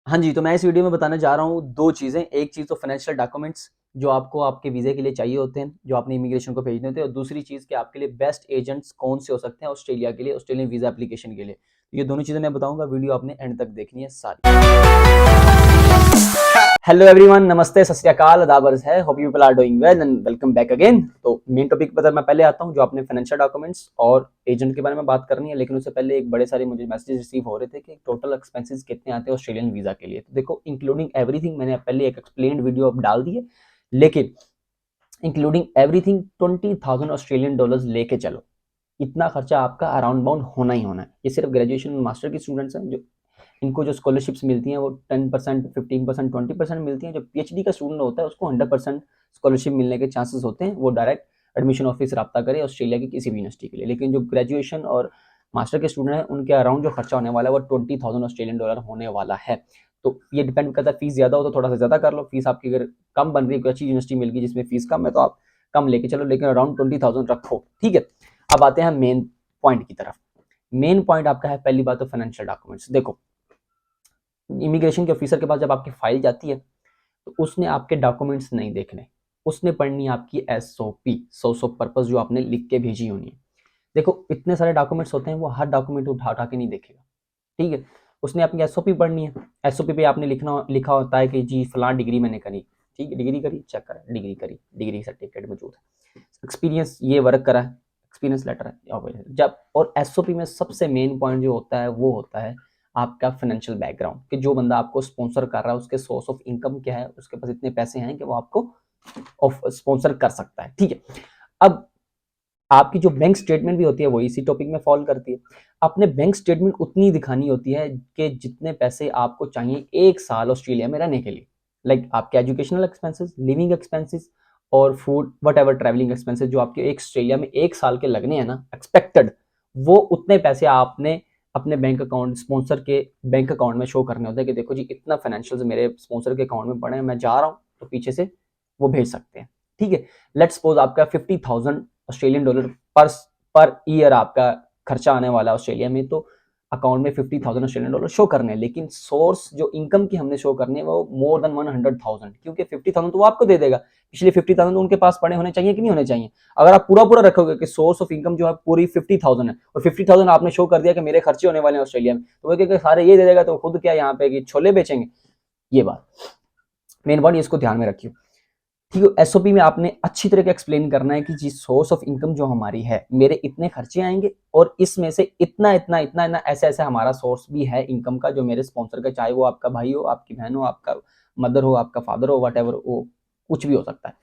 हाँ जी, तो मैं इस वीडियो में बताने जा रहा हूँ 2 चीज़ें। एक चीज़ तो फाइनेंशियल डॉक्यूमेंट जो आपको आपके वीज़े के लिए चाहिए होते हैं, जो आपने इमिग्रेशन को भेजने होते हैं, और दूसरी चीज़ कि आपके लिए बेस्ट एजेंट्स कौन से हो सकते हैं ऑस्ट्रेलिया के लिए, ऑस्ट्रेलियन वीज़ा एप्लीकेशन के लिए। ये दोनों चीज़ें मैं बताऊँगा, वीडियो आपने एंड तक देखनी है सारी। हेलो एवरीवन, नमस्ते, सत श्री अकाल, आदाबर्स है, hope you people are doing well and welcome back again. तो मेन टॉपिक पर मैं पहले आता हूँ, जो आपने फाइनेंशियल डॉक्यूमेंट्स और एजेंट के बारे में बात करनी है। लेकिन उससे पहले एक बड़े सारे मुझे मैसेज रिसीव हो रहे थे कि टोटल एक्सपेंसेस कितने आते हैं ऑस्ट्रेलियन वीजा के लिए। तो देखो, इंक्लूडिंग एवरीथिंग मैंने पहले एक एक्सप्लेन्ड वीडियो अब डाल दी है, लेकिन इंक्लूडिंग एवरीथिंग 20,000 ऑस्ट्रेलियन डॉलर्स लेके चलो, इतना खर्चा आपका अराउंड बाउंड होना ही होना है। ये सिर्फ ग्रेजुएशन मास्टर की स्टूडेंट्स हैं, जो इनको जो स्कॉलरशिप्स मिलती हैं वो 10%, 15%, 20% मिलती हैं। जो पीएचडी का स्टूडेंट होता है उसको 100% स्कॉलरशिप मिलने के चांसेस होते हैं। वो डायरेक्ट एडमिशन ऑफिस रब्ता करे ऑस्ट्रेलिया की किसी भी यूनिवर्सिटी के लिए। लेकिन जो ग्रेजुएशन और मास्टर के स्टूडेंट हैं उनके अराउंड जो खर्चा होने वाला है वो 20,000 ऑस्ट्रेलियन डॉलर होने वाला है। तो ये डिपेंड करता है, फीस ज़्यादा हो तो थोड़ा सा ज़्यादा कर लो, फीस आपकी अगर कम बन रही है, कोई अच्छी यूनिवर्सिटी मिल गई जिसमें फीस कम है तो आप कम लेके चलो, लेकिन अराउंड 20,000 रखो, ठीक है। अब आते हैं मेन पॉइंट की तरफ। मेन पॉइंट आपका है, पहली बात तो फाइनेंशियल डॉक्यूमेंट्स। देखो, इमिग्रेशन के ऑफिसर के पास जब आपकी फाइल जाती है तो उसने आपके डॉक्यूमेंट्स नहीं देखने, उसने पढ़नी है आपकी एसओपी, सोर्स ऑफ पर्पस, जो आपने लिख के भेजी होनी है। देखो, इतने सारे डॉक्यूमेंट्स होते हैं, वो हर डॉक्यूमेंट उठा उठा के नहीं देखेगा, ठीक है। उसने अपनी एसओपी पढ़नी है। एसओपी पे आपने लिखा होता है कि जी फलां डिग्री मैंने करी, ठीक है, डिग्री करी, चेक करा, डिग्री करी, डिग्री सर्टिफिकेट मौजूद है, एक्सपीरियंस ये वर्क करा है, एक्सपीरियंस लेटर है जब। और एसओपी में सबसे मेन पॉइंट जो होता है वो होता है आपका फाइनेंशियल बैकग्राउंड, कि जो बंदा आपको स्पॉन्सर कर रहा है उसके सोर्स ऑफ इनकम क्या है, उसके पास इतने पैसे हैं कि वो आपको स्पॉन्सर कर सकता है, ठीक है। अब आपकी जो बैंक स्टेटमेंट भी होती है वो इसी टॉपिक में फॉलो करती है। अपने बैंक स्टेटमेंट उतनी दिखानी होती है कि जितने पैसे आपको चाहिए एक साल ऑस्ट्रेलिया में रहने के लिए, लाइक आपके एजुकेशनल एक्सपेंसेस, लिविंग एक्सपेंसेस और food what ever travelling expenses जो आपके एक ऑस्ट्रेलिया में एक साल के लगने हैं ना एक्सपेक्टेड, वो उतने पैसे आपने अपने बैंक अकाउंट, स्पॉन्सर के बैंक अकाउंट में शो करने होते हैं कि देखो जी इतना फाइनेंशियल मेरे स्पॉन्सर के अकाउंट में पड़े हैं, मैं जा रहा हूँ तो पीछे से वो भेज सकते हैं, ठीक है। लेट्स सपोज आपका 50,000 ऑस्ट्रेलियन डॉलर पर पर ईयर आपका खर्चा आने वाला है ऑस्ट्रेलिया में, तो अकाउंट में 50,000 ऑस्ट्रेलियन डॉलर शो करने हैं। लेकिन सोर्स जो इनकम की हमने शो करनी है वो मोर देन 100,000, क्योंकि 50,000 तो वो आपको दे देगा, पिछले 50,000 उनके पास पड़े होने चाहिए कि नहीं होने चाहिए। अगर आप पूरा पूरा रखोगे कि सोर्स ऑफ इनकम जो है पूरी 50,000 है और 50,000 आपने शो कर दिया कि मेरे खर्चे होने वाले हैं ऑस्ट्रेलिया में, तो वो सारे ये दे देगा तो खुद क्या यहाँ पे कि छोले बेचेंगे। ये बात मेन पॉइंट, इसको ध्यान में रखियो, ठीक है। एसओपी में आपने अच्छी तरह से एक्सप्लेन करना है कि जी सोर्स ऑफ इनकम जो हमारी है, मेरे इतने खर्चे आएंगे और इसमें से इतना इतना इतना इतना ऐसे ऐसे हमारा सोर्स भी है इनकम का, जो मेरे स्पॉन्सर का, चाहे वो आपका भाई हो, आपकी बहन हो, आपका मदर हो, आपका फादर हो, वट एवर, वो कुछ भी हो सकता है।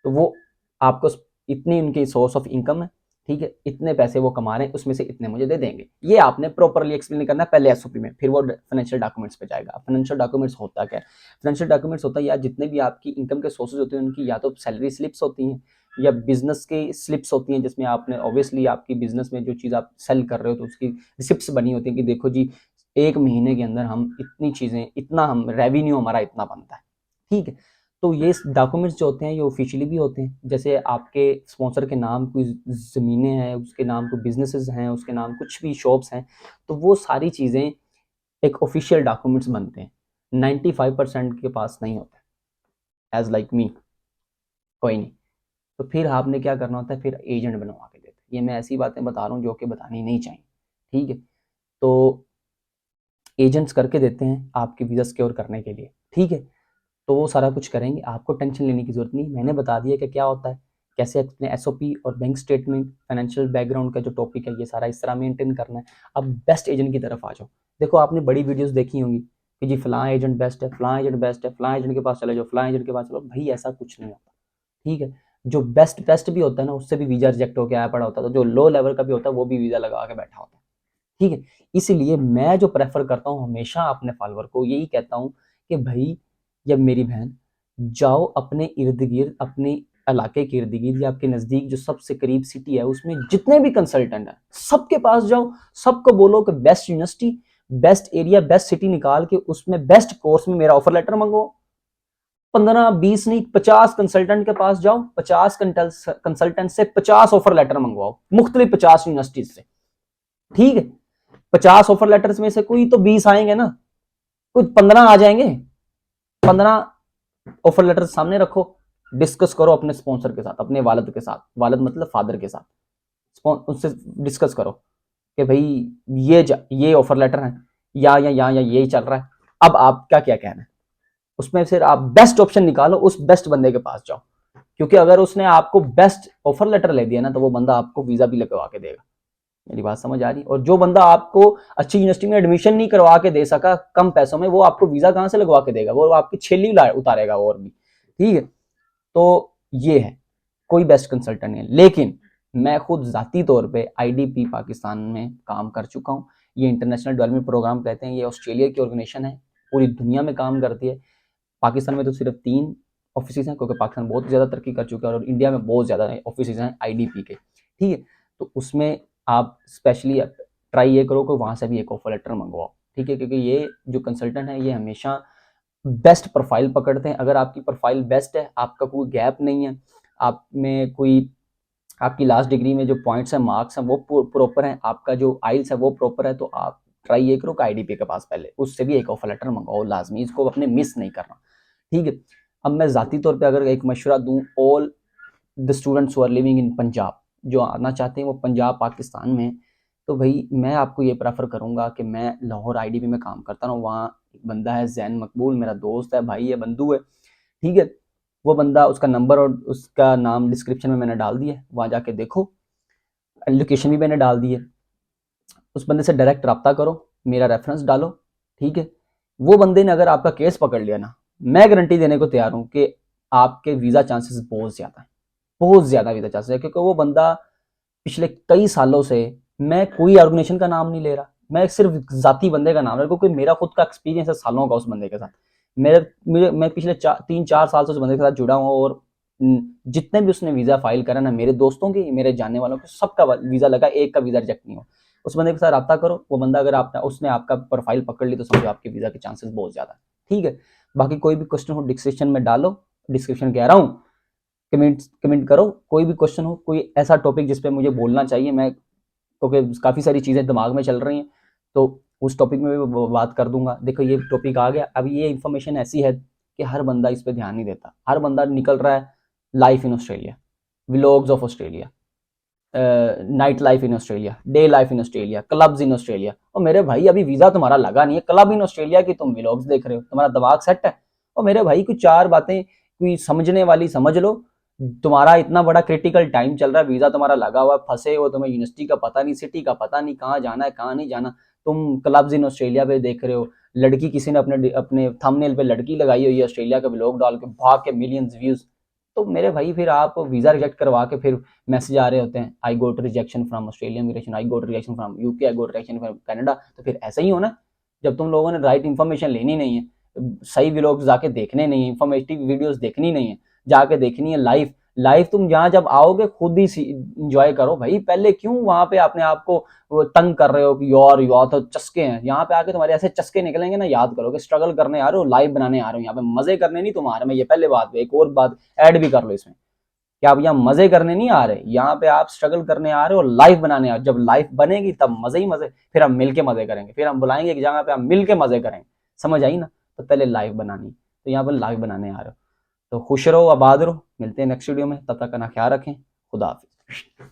तो वो आपको इतनी उनकी सोर्स ऑफ इनकम है, ठीक है, इतने पैसे वो कमा रहे हैं, उसमें से इतने मुझे दे देंगे। ये आपने प्रॉपरली एक्सप्लेन करना है पहले एसओपी में, फिर वो फाइनेंशियल डॉक्यूमेंट्स पे जाएगा। फाइनेंशियल डॉक्यूमेंट्स होता क्या है? फाइनेंशियल डॉक्यूमेंट्स होता है यार, जितने भी आपकी इनकम के सोर्सेज होते हैं उनकी या तो सैलरी स्लिप्स होती हैं या बिजनेस की स्लिप्स होती हैं, जिसमें आपने ऑब्वियसली आपकी बिजनेस में जो चीज़ आप सेल कर रहे हो तो उसकी रिसिप्ट्स बनी होती हैं कि देखो जी एक महीने के अंदर हम इतनी चीज़ें, इतना हम रेवेन्यू हमारा इतना बनता है, ठीक है। तो ये डॉक्यूमेंट्स जो होते हैं ये ऑफिशियली भी होते हैं, जैसे आपके स्पॉन्सर के नाम कोई ज़मीनें हैं, उसके नाम को बिजनेसेस हैं, उसके नाम कुछ भी शॉप्स हैं, तो वो सारी चीज़ें एक ऑफिशियल डॉक्यूमेंट्स बनते हैं। 95% के पास नहीं होता, एज लाइक मी, कोई नहीं। तो फिर आपने क्या करना होता है, फिर एजेंट बनवा के देते हैं। ये मैं ऐसी बातें बता रहा हूँ जो कि बतानी नहीं चाहिए, ठीक है। तो एजेंट्स करके देते हैं आपकी वीज़ा सिक्योर करने के लिए, ठीक है। तो वो सारा कुछ करेंगे, आपको टेंशन लेने की जरूरत नहीं। मैंने बता दिया कि क्या होता है, कैसे अपने एसओपी और बैंक स्टेटमेंट, फाइनेंशियल बैकग्राउंड का जो टॉपिक है ये सारा इस तरह मेंटेन करना है। अब बेस्ट एजेंट की तरफ आ जाओ। देखो, आपने बड़ी वीडियोस देखी होंगी कि जी फलां एजेंट बेस्ट है, फलां एजेंट बेस्ट है, फलां एजेंट के पास चले जाओ, फलां एजेंट के पास चलो। भाई ऐसा कुछ नहीं होता, ठीक है। जो बेस्ट बेस्ट भी होता है ना, उससे भी वीज़ा रिजेक्ट होकर आया पड़ा होता है। तो जो लो लेवल का भी होता है वो भी वीज़ा लगा के बैठा होता है, ठीक है। इसलिए मैं जो प्रेफर करता हूँ हमेशा अपने फॉलोअर को यही कहता हूँ कि भाई या मेरी बहन, जाओ अपने इर्द गिर्द, अपने इलाके के इर्द गिर्द या आपके नज़दीक जो सबसे करीब सिटी है उसमें जितने भी कंसल्टेंट हैं सबके पास जाओ, सबको बोलो कि best university, best area, best city निकाल के उसमें बेस्ट कोर्स में मेरा ऑफर लेटर मंगवाओ। 15-20 नहीं, 50 कंसल्टेंट के पास जाओ, 50 कंसल्टेंट से 50 ऑफर लेटर मंगवाओ, मुख्तलिफ 50 यूनिवर्सिटीज से, ठीक है। 50 ऑफर लेटर्स में से कोई तो 20 आएंगे ना, कुछ 15 आ जाएंगे, 15 ऑफर लेटर सामने रखो, डिस्कस करो अपने स्पॉन्सर के साथ, अपने वालिद के साथ, वालिद मतलब फादर के साथ, उससे डिस्कस करो कि भाई ये ऑफर लेटर है या यही चल रहा है, अब आपका क्या कहना है। उसमें फिर आप बेस्ट ऑप्शन निकालो, उस बेस्ट बंदे के पास जाओ, क्योंकि अगर उसने आपको बेस्ट ऑफर लेटर ले दिया ना तो वो बंदा आपको वीजा भी लगवा के देगा। मेरी बात समझ आ रही? और जो बंदा आपको अच्छी यूनिवर्सिटी में एडमिशन नहीं करवा के दे सका कम पैसों में, वो आपको वीजा कहां से लगवा के देगा, वो आपकी छेली उतारेगा और भी। ठीक है, तो ये है, कोई बेस्ट कंसल्टेंट नहीं है। लेकिन मैं खुद जाती तौर पे आईडीपी पाकिस्तान में काम कर चुका हूँ। ये इंटरनेशनल डेवलपमेंट प्रोग्राम कहते हैं, ये ऑस्ट्रेलिया की ऑर्गेनाइजेशन है, पूरी दुनिया में काम करती है। पाकिस्तान में तो सिर्फ 3 ऑफिस हैं, क्योंकि पाकिस्तान बहुत ज़्यादा तरक्की कर चुका है, और इंडिया में बहुत ज़्यादा ऑफिस हैं आईडीपी के। ठीक है, तो उसमें आप स्पेशली ट्राई ये करो कि वहाँ से भी एक ऑफर लेटर मंगवाओ। ठीक है, क्योंकि ये जो कंसल्टेंट है ये हमेशा बेस्ट प्रोफाइल पकड़ते हैं। अगर आपकी प्रोफाइल बेस्ट है, आपका कोई गैप नहीं है, आप में कोई, आपकी लास्ट डिग्री में जो पॉइंट्स हैं, मार्क्स हैं, वो प्रॉपर हैं, आपका जो आइल्स है वो प्रॉपर है, तो आप ट्राई ये करो कि आईडीपी के पास पहले उससे भी एक ऑफर लेटर मंगाओ लाजमी, इसको अपने मिस नहीं करना। ठीक है, अब मैं ज़ाती तौर पे अगर एक मशवरा दूं all the students who are living in Punjab, जो आना चाहते हैं वो पंजाब पाकिस्तान में, तो भाई मैं आपको ये प्रेफर करूंगा कि मैं लाहौर आईडीपी में काम करता हूँ, वहाँ एक बंदा है जैन मकबूल, मेरा दोस्त है, भाई है, बंधु है। ठीक है, वो बंदा, उसका नंबर और उसका नाम डिस्क्रिप्शन में मैंने डाल दिया, वहाँ जाके देखो, लोकेशन भी मैंने डाल दी है। उस बंदे से डायरेक्ट रब्ता करो, मेरा रेफरेंस डालो। ठीक है, वो बंदे ने अगर आपका केस पकड़ लिया ना, मैं गारंटी देने को तैयार हूँ कि आपके वीज़ा चांसेस बहुत ज़्यादा है, बहुत ज़्यादा वीज़ा चांसेस है, क्योंकि वो बंदा पिछले कई सालों से, मैं कोई ऑर्गेनाइजेशन का नाम नहीं ले रहा, मैं सिर्फ जाती बंदे का नाम ले रहा, क्योंकि मेरा खुद का एक्सपीरियंस है सालों का उस बंदे के साथ। मैं पिछले 3-4 साल से उस बंदे के साथ जुड़ा हूँ, और जितने भी उसने वीज़ा फाइल करा ना, मेरे दोस्तों की, मेरे जानने वालों के, सबका वीज़ा लगा, एक का वीज़ा रिजेक्ट नहीं हो। उस बंदे के साथ रब्ता करो, वो बंदा अगर आपने उसने आपका प्रोफाइल पकड़ ली तो समझो आपके वीज़ा के चांसेस बहुत ज़्यादा है। ठीक है, बाकी कोई भी क्वेश्चन हो डिस्क्रिप्शन में डालो, डिस्क्रिप्शन कह रहा हूँ, कमेंट करो, कोई भी क्वेश्चन हो, कोई ऐसा टॉपिक जिस पे मुझे बोलना चाहिए, मैं, क्योंकि काफ़ी सारी चीज़ें दिमाग में चल रही हैं, तो उस टॉपिक में भी बात कर दूंगा। देखो ये टॉपिक आ गया, अब ये इन्फॉर्मेशन ऐसी है कि हर बंदा इस पे ध्यान नहीं देता, हर बंदा निकल रहा है life in Australia, vlogs of Australia, night life in Australia, day life in Australia, clubs in Australia. और मेरे भाई अभी वीज़ा तुम्हारा लगा नहीं है, क्लब इन ऑस्ट्रेलिया की तुम व्लॉग्स देख रहे हो, तुम्हारा दिमाग सेट है? और मेरे भाई कुछ 4 बातें कोई समझने वाली समझ लो। तुम्हारा इतना बड़ा क्रिटिकल टाइम चल रहा है, वीज़ा तुम्हारा लगा हुआ है, फंसे हो, तुम्हें यूनिवर्सिटी का पता नहीं, सिटी का पता नहीं, कहाँ जाना है कहाँ नहीं जाना, तुम क्लब्स इन ऑस्ट्रेलिया पे देख रहे हो, लड़की किसी ने अपने अपने थंबनेल पे लड़की लगाई हुई है ऑस्ट्रेलिया का व्लॉग डाल के, भाग के मिलियंस व्यूज। तो मेरे भाई फिर आप वीज़ा रिजेक्ट करवा के फिर मैसेज आ रहे होते हैं, I got rejection from Australia immigration, I got rejection from UK, I got rejection from Canada. तो फिर ऐसा ही होना, जब तुम लोगों ने राइट इन्फॉर्मेशन लेनी नहीं है, सही व्लॉग्स जाके देखने नहीं है, इन्फॉर्मेटिव वीडियोस देखनी नहीं है, जाके देखनी है लाइव। लाइव तुम जहाँ जब आओगे खुद ही इंजॉय करो भाई, पहले क्यों वहां पे अपने आप को तंग कर रहे हो कि यार तो चस्के हैं, यहाँ पे आके तुम्हारे ऐसे चस्के निकलेंगे ना, याद करो कि स्ट्रगल करने आ रहे हो, लाइव बनाने आ रहे हो, यहाँ पे मजे करने नहीं तुम्हारे में। ये पहले बात, एक और बात ऐड भी कर लो इसमें, कि आप यहाँ मजे करने नहीं आ रहे, यहाँ पे आप स्ट्रगल करने आ रहे हो, लाइफ बनाने आ रहे हो। जब लाइफ बनेगी तब मजे ही मजे, फिर हम मिलके मजे करेंगे, फिर हम बुलाएंगे एक जगह पे हम मिलके मजे करेंगे। समझ आई ना? तो पहले लाइफ बनानी, तो यहाँ पर लाइफ बनाने आ रहे हो, तो खुश रहो, आबाद रहो, मिलते हैं नेक्स्ट वीडियो में, तब तक का ख्याल रखें, खुदा हाफिज।